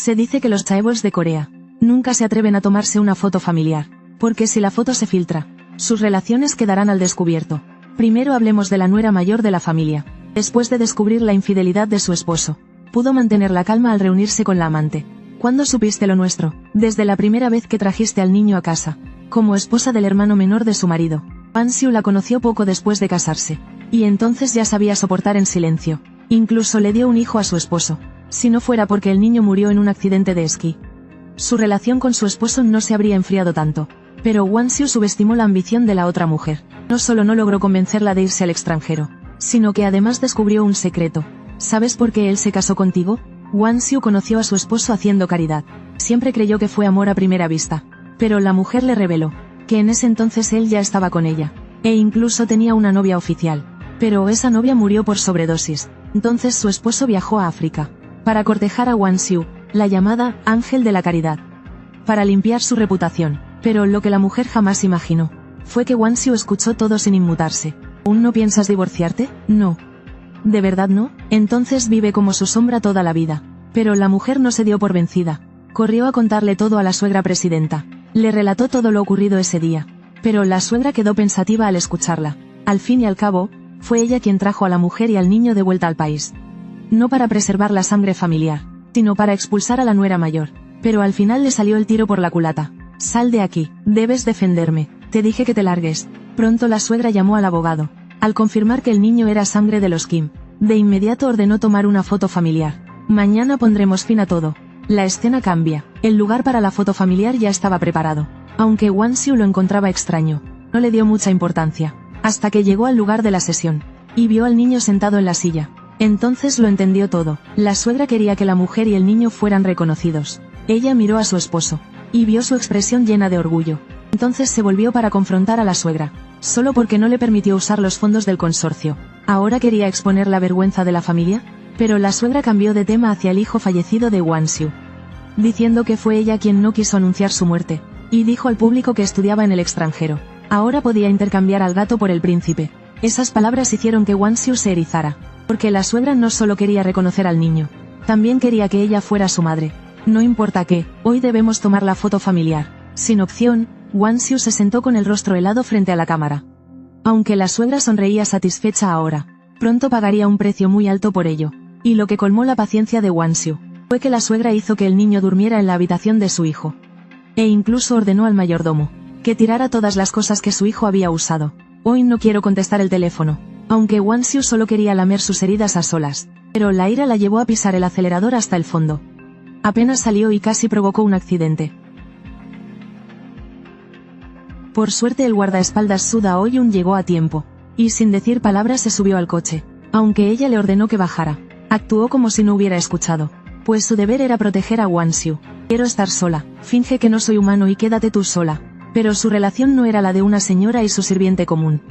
Se dice que los chaebols de Corea nunca se atreven a tomarse una foto familiar, porque si la foto se filtra, sus relaciones quedarán al descubierto. Primero hablemos de la nuera mayor de la familia. Después de descubrir la infidelidad de su esposo, pudo mantener la calma al reunirse con la amante. ¿Cuándo supiste lo nuestro? Desde la primera vez que trajiste al niño a casa, como esposa del hermano menor de su marido. Hwang Siu la conoció poco después de casarse, y entonces ya sabía soportar en silencio. Incluso le dio un hijo a su esposo, si no fuera porque el niño murió en un accidente de esquí. Su relación con su esposo no se habría enfriado tanto, pero Hwang Siu subestimó la ambición de la otra mujer. No solo no logró convencerla de irse al extranjero, sino que además descubrió un secreto. ¿Sabes por qué él se casó contigo? Hwang Siu conoció a su esposo haciendo caridad. Siempre creyó que fue amor a primera vista, pero la mujer le reveló que en ese entonces él ya estaba con ella, e incluso tenía una novia oficial, pero esa novia murió por sobredosis. Entonces su esposo viajó a África para cortejar a Hwang Siu, la llamada Ángel de la Caridad, para limpiar su reputación. Pero lo que la mujer jamás imaginó fue que Hwang Siu escuchó todo sin inmutarse. ¿Aún no piensas divorciarte? No. ¿De verdad no? Entonces vive como su sombra toda la vida. Pero la mujer no se dio por vencida. Corrió a contarle todo a la suegra presidenta. Le relató todo lo ocurrido ese día. Pero la suegra quedó pensativa al escucharla. Al fin y al cabo, fue ella quien trajo a la mujer y al niño de vuelta al país. No para preservar la sangre familiar, sino para expulsar a la nuera mayor. Pero al final le salió el tiro por la culata. Sal de aquí, debes defenderme, te dije que te largues. Pronto la suegra llamó al abogado. Al confirmar que el niño era sangre de los Kim, de inmediato ordenó tomar una foto familiar. Mañana pondremos fin a todo. La escena cambia. El lugar para la foto familiar ya estaba preparado. Aunque Hwang Siu lo encontraba extraño, no le dio mucha importancia, hasta que llegó al lugar de la sesión, y vio al niño sentado en la silla. Entonces lo entendió todo. La suegra quería que la mujer y el niño fueran reconocidos. Ella miró a su esposo, y vio su expresión llena de orgullo. Entonces se volvió para confrontar a la suegra, solo porque no le permitió usar los fondos del consorcio. ¿Ahora quería exponer la vergüenza de la familia? Pero la suegra cambió de tema hacia el hijo fallecido de Hwang Siu, diciendo que fue ella quien no quiso anunciar su muerte, y dijo al público que estudiaba en el extranjero. Ahora podía intercambiar al gato por el príncipe. Esas palabras hicieron que Hwang Siu se erizara, porque la suegra no solo quería reconocer al niño, también quería que ella fuera su madre. No importa qué, hoy debemos tomar la foto familiar. Sin opción, Hwang Siu se sentó con el rostro helado frente a la cámara. Aunque la suegra sonreía satisfecha ahora, pronto pagaría un precio muy alto por ello. Y lo que colmó la paciencia de Hwang Siu fue que la suegra hizo que el niño durmiera en la habitación de su hijo. E incluso ordenó al mayordomo que tirara todas las cosas que su hijo había usado. Hoy no quiero contestar el teléfono. Aunque Hwang Siu solo quería lamer sus heridas a solas, pero la ira la llevó a pisar el acelerador hasta el fondo. Apenas salió y casi provocó un accidente. Por suerte el guardaespaldas Su Dao-yun llegó a tiempo, y sin decir palabras se subió al coche, aunque ella le ordenó que bajara. Actuó como si no hubiera escuchado, pues su deber era proteger a Hwang Siu. Quiero estar sola, finge que no soy humano y quédate tú sola. Pero su relación no era la de una señora y su sirviente común.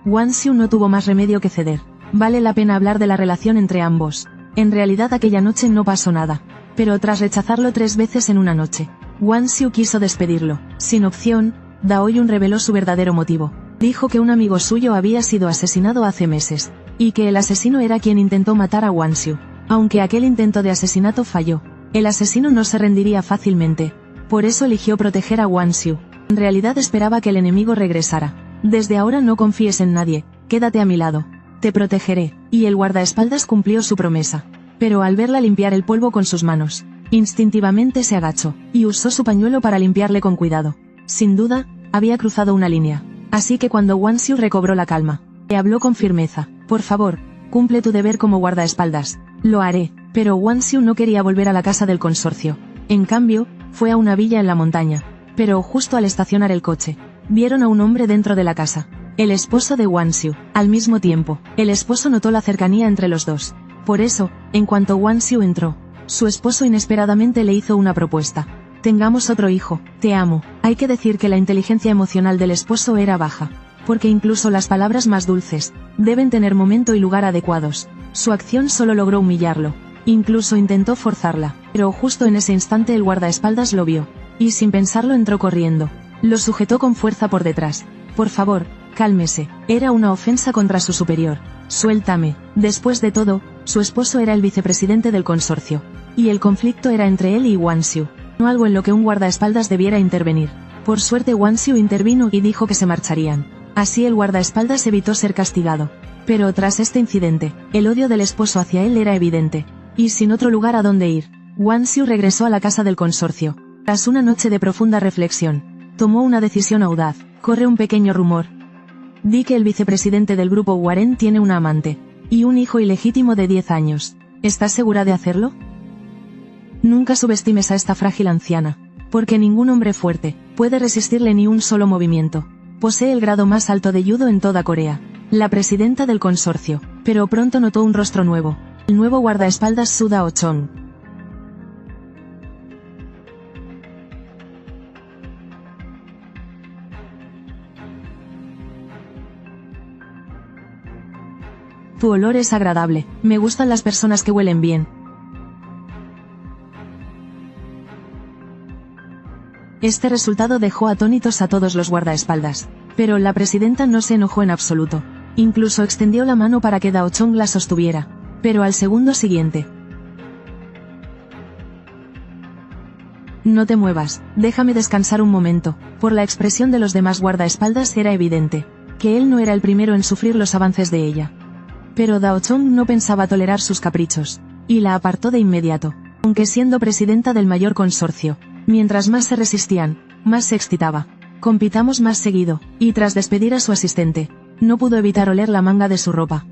Hwang Siu no tuvo más remedio que ceder. Vale la pena hablar de la relación entre ambos. En realidad aquella noche no pasó nada, pero tras rechazarlo 3 veces en una noche, Hwang Siu quiso despedirlo. Sin opción, Dao-yun reveló su verdadero motivo. Dijo que un amigo suyo había sido asesinado hace meses, y que el asesino era quien intentó matar a Hwang Siu. Aunque aquel intento de asesinato falló, el asesino no se rendiría fácilmente. Por eso eligió proteger a Hwang Siu. En realidad esperaba que el enemigo regresara. Desde ahora no confíes en nadie, quédate a mi lado. Te protegeré. Y el guardaespaldas cumplió su promesa. Pero al verla limpiar el polvo con sus manos, instintivamente se agachó, y usó su pañuelo para limpiarle con cuidado. Sin duda, había cruzado una línea. Así que cuando Hwang Siu recobró la calma, le habló con firmeza. Por favor, cumple tu deber como guardaespaldas. Lo haré. Pero Hwang Siu no quería volver a la casa del consorcio. En cambio, fue a una villa en la montaña. Pero justo al estacionar el coche, vieron a un hombre dentro de la casa. El esposo de Hwang Siu. Al mismo tiempo, el esposo notó la cercanía entre los dos. Por eso, en cuanto Hwang Siu entró, su esposo inesperadamente le hizo una propuesta. Tengamos otro hijo, te amo. Hay que decir que la inteligencia emocional del esposo era baja, porque incluso las palabras más dulces deben tener momento y lugar adecuados. Su acción solo logró humillarlo. Incluso intentó forzarla, pero justo en ese instante el guardaespaldas lo vio, y sin pensarlo entró corriendo. Lo sujetó con fuerza por detrás. Por favor, cálmese. Era una ofensa contra su superior. Suéltame. Después de todo, su esposo era el vicepresidente del consorcio. y el conflicto era entre él y Wang Xiu, no algo en lo que un guardaespaldas debiera intervenir. Por suerte Wang Xiu intervino y dijo que se marcharían. Así el guardaespaldas evitó ser castigado. Pero tras este incidente, el odio del esposo hacia él era evidente, y sin otro lugar a donde ir, Wang Xiu regresó a la casa del consorcio. Tras una noche de profunda reflexión, tomó una decisión audaz. Corre un pequeño rumor. Di que el vicepresidente del grupo Warren tiene una amante, y un hijo ilegítimo de 10 años. ¿Estás segura de hacerlo? Nunca subestimes a esta frágil anciana, porque ningún hombre fuerte puede resistirle ni un solo movimiento. Posee el grado más alto de judo en toda Corea, la presidenta del consorcio, pero pronto notó un rostro nuevo, el nuevo guardaespaldas Su Dao-chong. Tu olor es agradable, me gustan las personas que huelen bien. Este resultado dejó atónitos a todos los guardaespaldas, pero la presidenta no se enojó en absoluto. Incluso extendió la mano para que Dao-chong la sostuviera, pero al segundo siguiente. No te muevas, déjame descansar un momento. Por la expresión de los demás guardaespaldas era evidente que él no era el primero en sufrir los avances de ella. Pero Dao-chong no pensaba tolerar sus caprichos, y la apartó de inmediato, aunque siendo presidenta del mayor consorcio. Mientras más se resistían, más se excitaba. Compitamos más seguido, y tras despedir a su asistente, no pudo evitar oler la manga de su ropa.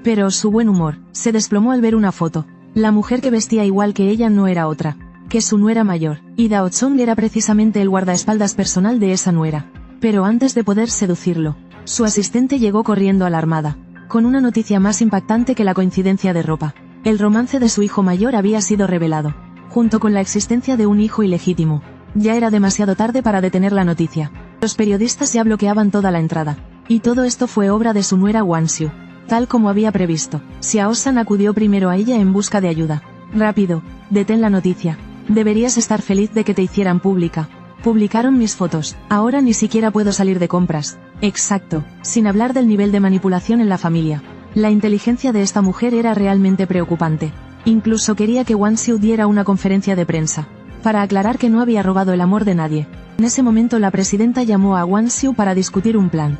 Pero su buen humor se desplomó al ver una foto. La mujer que vestía igual que ella no era otra que su nuera mayor, y Dao-chong era precisamente el guardaespaldas personal de esa nuera. Pero antes de poder seducirlo, su asistente llegó corriendo alarmada, con una noticia más impactante que la coincidencia de ropa. El romance de su hijo mayor había sido revelado, junto con la existencia de un hijo ilegítimo. Ya era demasiado tarde para detener la noticia. Los periodistas ya bloqueaban toda la entrada. Y todo esto fue obra de su nuera Wang Xiu. Tal como había previsto, Xiao-san acudió primero a ella en busca de ayuda. Rápido, detén la noticia. Deberías estar feliz de que te hicieran pública. Publicaron mis fotos, ahora ni siquiera puedo salir de compras. Exacto, sin hablar del nivel de manipulación en la familia. La inteligencia de esta mujer era realmente preocupante. Incluso quería que Wang Xiu diera una conferencia de prensa, para aclarar que no había robado el amor de nadie. En ese momento la presidenta llamó a Wang Xiu para discutir un plan.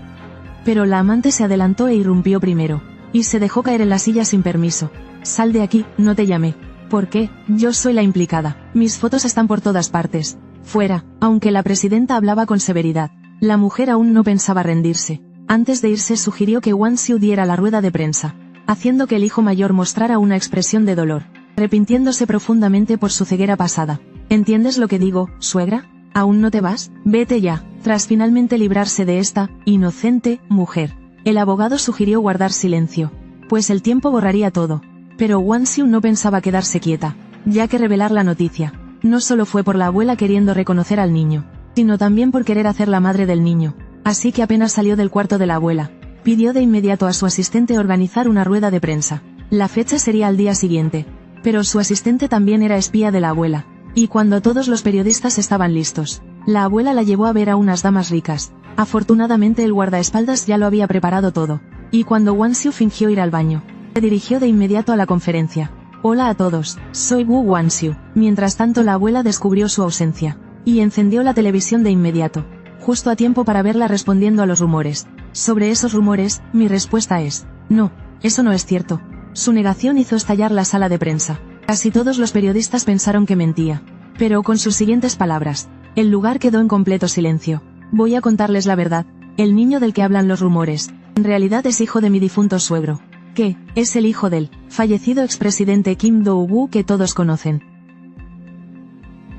Pero la amante se adelantó e irrumpió primero, y se dejó caer en la silla sin permiso. Sal de aquí, no te llamé. ¿Por qué? Yo soy la implicada. Mis fotos están por todas partes. Fuera. Aunque la presidenta hablaba con severidad, la mujer aún no pensaba rendirse. Antes de irse sugirió que Wang Xiu diera la rueda de prensa, haciendo que el hijo mayor mostrara una expresión de dolor, arrepintiéndose profundamente por su ceguera pasada. ¿Entiendes lo que digo, suegra? ¿Aún no te vas? Vete ya. Tras finalmente librarse de esta inocente mujer, el abogado sugirió guardar silencio, pues el tiempo borraría todo. Pero Wang Xiu no pensaba quedarse quieta, ya que revelar la noticia no solo fue por la abuela queriendo reconocer al niño, sino también por querer hacer la madre del niño. Así que apenas salió del cuarto de la abuela, pidió de inmediato a su asistente organizar una rueda de prensa. La fecha sería al día siguiente, pero su asistente también era espía de la abuela, y cuando todos los periodistas estaban listos, la abuela la llevó a ver a unas damas ricas. Afortunadamente el guardaespaldas ya lo había preparado todo, y cuando Wang Xiu fingió ir al baño, se dirigió de inmediato a la conferencia. Hola a todos, soy Wu Wang Xiu. Mientras tanto la abuela descubrió su ausencia, y encendió la televisión de inmediato, justo a tiempo para verla respondiendo a los rumores. Sobre esos rumores, mi respuesta es, no, eso no es cierto. Su negación hizo estallar la sala de prensa. Casi todos los periodistas pensaron que mentía. Pero con sus siguientes palabras, el lugar quedó en completo silencio. Voy a contarles la verdad. El niño del que hablan los rumores, en realidad es hijo de mi difunto suegro. Que es el hijo del fallecido expresidente Kim Do-woo que todos conocen.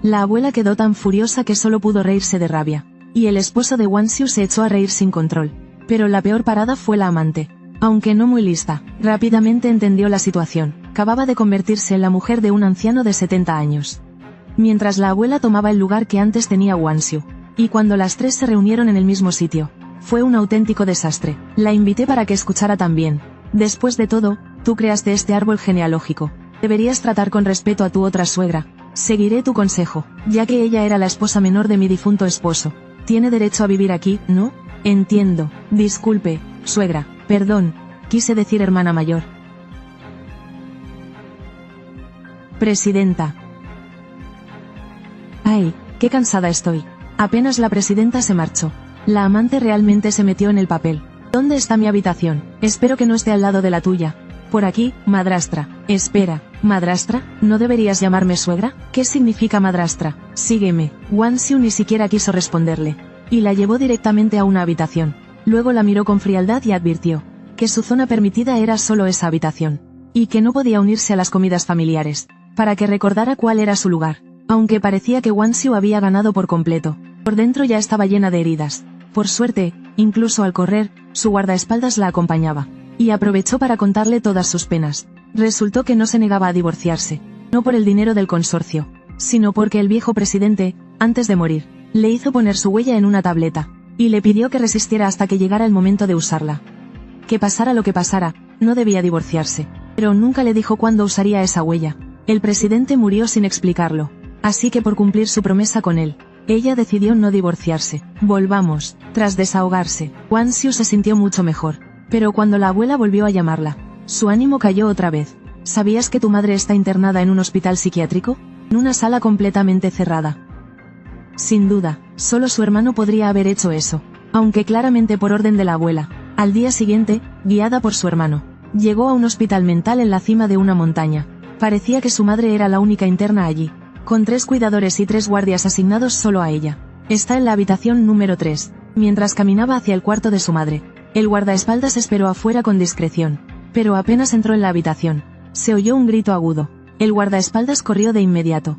La abuela quedó tan furiosa que solo pudo reírse de rabia, y el esposo de Wang Xiu se echó a reír sin control. Pero la peor parada fue la amante. Aunque no muy lista, rápidamente entendió la situación. Acababa de convertirse en la mujer de un anciano de 70 años. Mientras la abuela tomaba el lugar que antes tenía Wang Xiu, y cuando las tres se reunieron en el mismo sitio, fue un auténtico desastre. La invité para que escuchara también. Después de todo, tú creaste este árbol genealógico. Deberías tratar con respeto a tu otra suegra. Seguiré tu consejo, ya que ella era la esposa menor de mi difunto esposo. Tiene derecho a vivir aquí, ¿no? Entiendo. Disculpe, suegra. Perdón. Quise decir hermana mayor. Presidenta. Ay, qué cansada estoy. Apenas la presidenta se marchó. La amante realmente se metió en el papel. ¿Dónde está mi habitación? Espero que no esté al lado de la tuya. Por aquí, madrastra. Espera, ¿madrastra? ¿No deberías llamarme suegra? ¿Qué significa madrastra? Sígueme. Wang Xiu ni siquiera quiso responderle. Y la llevó directamente a una habitación. Luego la miró con frialdad y advirtió que su zona permitida era solo esa habitación. Y que no podía unirse a las comidas familiares, para que recordara cuál era su lugar. Aunque parecía que Wang Xiu había ganado por completo, por dentro ya estaba llena de heridas. Por suerte, incluso al correr, su guardaespaldas la acompañaba. Y aprovechó para contarle todas sus penas. Resultó que no se negaba a divorciarse, no por el dinero del consorcio, sino porque el viejo presidente, antes de morir, le hizo poner su huella en una tableta, y le pidió que resistiera hasta que llegara el momento de usarla. Que pasara lo que pasara, no debía divorciarse, pero nunca le dijo cuándo usaría esa huella. El presidente murió sin explicarlo, así que por cumplir su promesa con él, ella decidió no divorciarse. Volvamos. Tras desahogarse, Wang Xiu se sintió mucho mejor. Pero cuando la abuela volvió a llamarla, su ánimo cayó otra vez. ¿Sabías que tu madre está internada en un hospital psiquiátrico? En una sala completamente cerrada. Sin duda, solo su hermano podría haber hecho eso, aunque claramente por orden de la abuela. Al día siguiente, guiada por su hermano, llegó a un hospital mental en la cima de una montaña. Parecía que su madre era la única interna allí, con 3 cuidadores y 3 guardias asignados solo a ella. Está en la habitación número 3. Mientras caminaba hacia el cuarto de su madre, el guardaespaldas esperó afuera con discreción. Pero apenas entró en la habitación, se oyó un grito agudo. El guardaespaldas corrió de inmediato.